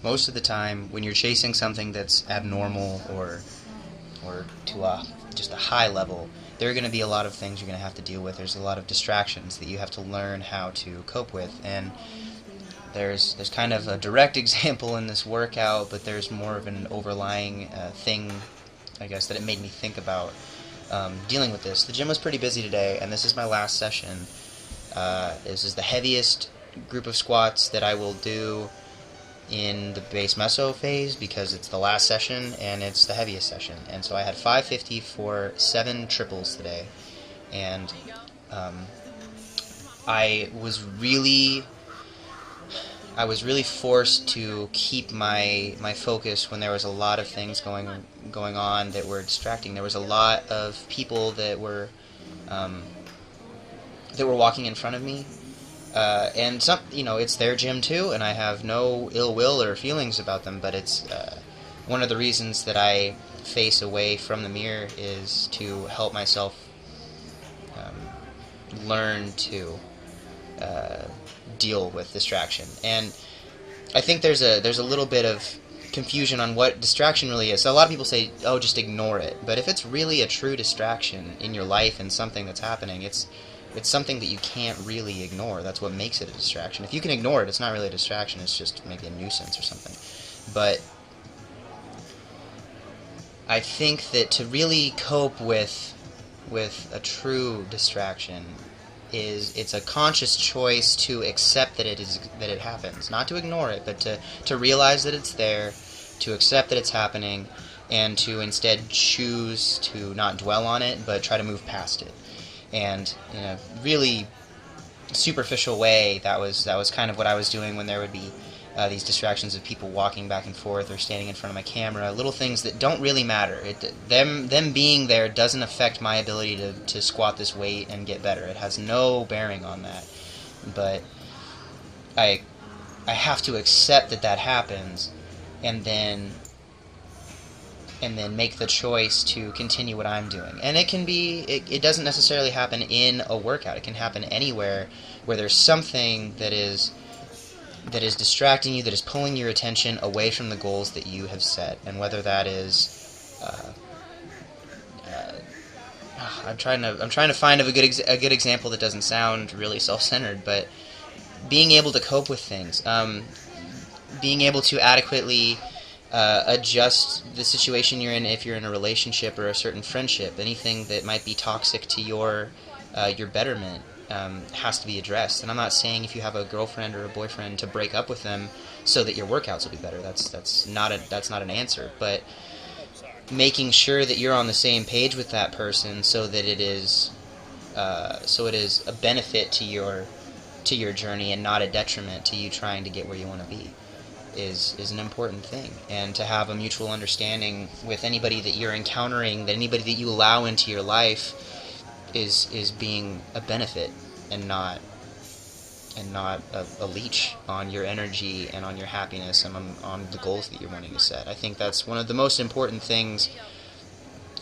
most of the time when you're chasing something that's abnormal or to just a high level, there are going to be a lot of things you're going to have to deal with. There's a lot of distractions that you have to learn how to cope with, and there's kind of a direct example in this workout, but there's more of an overlying thing, I guess, that it made me think about dealing with this. The gym was pretty busy today, and this is my last session. This is the heaviest group of squats that I will do in the base meso phase because it's the last session and it's the heaviest session. And so I had 550 for 7 triples today, and I was really forced to keep my focus when there was a lot of things going on that were distracting. There was a lot of people that were walking in front of me, and some, it's their gym too, and I have no ill will or feelings about them. But it's one of the reasons that I face away from the mirror is to help myself learn to deal with distraction. And I think there's a little bit of confusion on what distraction really is. So a lot of people say, oh, just ignore it. But if it's really a true distraction in your life and something that's happening, it's something that you can't really ignore. That's what makes it a distraction. If you can ignore it, it's not really a distraction. It's just maybe a nuisance or something. But I think that to really cope with a true distraction it's a conscious choice to accept that it happens, not to ignore it, but to realize that it's there, to accept that it's happening, and to instead choose to not dwell on it, but try to move past it. And in a really superficial way, that was kind of what I was doing when there would be these distractions of people walking back and forth or standing in front of my camera, little things that don't really matter. Them being there doesn't affect my ability to squat this weight and get better. It has no bearing on that. But I have to accept that happens, and then make the choice to continue what I'm doing. And it doesn't necessarily happen in a workout. It can happen anywhere where there's something that is distracting you, that is pulling your attention away from the goals that you have set. And whether that is I'm trying to find a good example that doesn't sound really self-centered, but being able to cope with things, being able to adequately adjust the situation you're in if you're in a relationship or a certain friendship. Anything that might be toxic to your betterment has to be addressed. And I'm not saying if you have a girlfriend or a boyfriend to break up with them so that your workouts will be better. That's not an answer. But making sure that you're on the same page with that person so that it is a benefit to your journey and not a detriment to you trying to get where you want to be is an important thing. And to have a mutual understanding with anybody that you're encountering, that anybody that you allow into your life is being a benefit and not a leech on your energy and on your happiness and on the goals that you're wanting to set. I think that's one of the most important things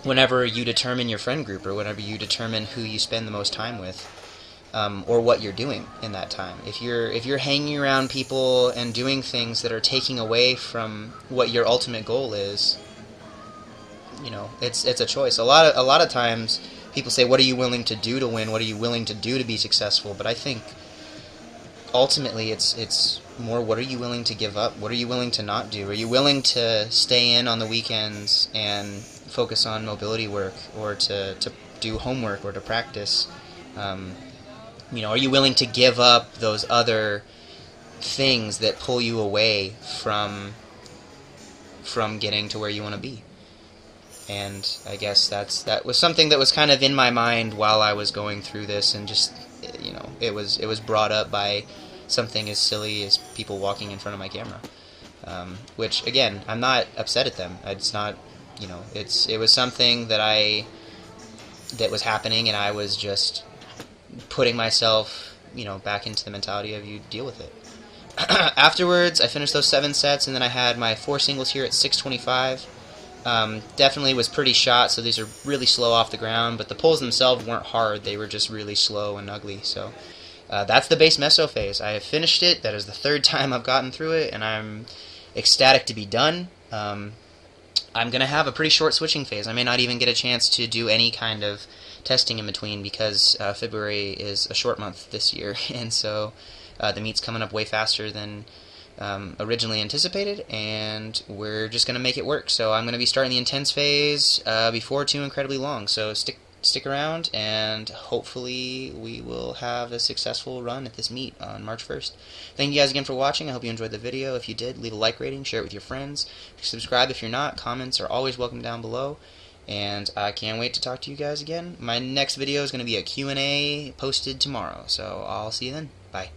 whenever you determine your friend group or whenever you determine who you spend the most time with, or what you're doing in that time. If you're hanging around people and doing things that are taking away from what your ultimate goal is, it's a choice. A lot of times people say, what are you willing to do to win? What are you willing to do to be successful? But I think ultimately it's more, what are you willing to give up? What are you willing to not do? Are you willing to stay in on the weekends and focus on mobility work, or to do homework, or to practice? Are you willing to give up those other things that pull you away from getting to where you want to be? And I guess that was something that was kind of in my mind while I was going through this, and just, it was brought up by something as silly as people walking in front of my camera. Which, again, I'm not upset at them. It's not, it was something that was happening, and I was just putting myself, back into the mentality of, you deal with it. Afterwards, I finished those 7 sets, and then I had my 4 singles here at 625. Definitely was pretty shot, so these are really slow off the ground, but the pulls themselves weren't hard. They were just really slow and ugly. So that's the base meso phase. I have finished it. That is the 3rd time I've gotten through it, and I'm ecstatic to be done. I'm going to have a pretty short switching phase. I may not even get a chance to do any kind of testing in between because February is a short month this year, and so the meet's coming up way faster than originally anticipated, and we're just going to make it work. So I'm going to be starting the intense phase before too incredibly long, so stick around, and hopefully we will have a successful run at this meet on March 1st. Thank you guys again for watching. I hope you enjoyed the video. If you did, leave a like rating, share it with your friends, subscribe if you're not. Comments are always welcome down below, and I can't wait to talk to you guys again. My next video is going to be a Q&A posted tomorrow, so I'll see you then. Bye.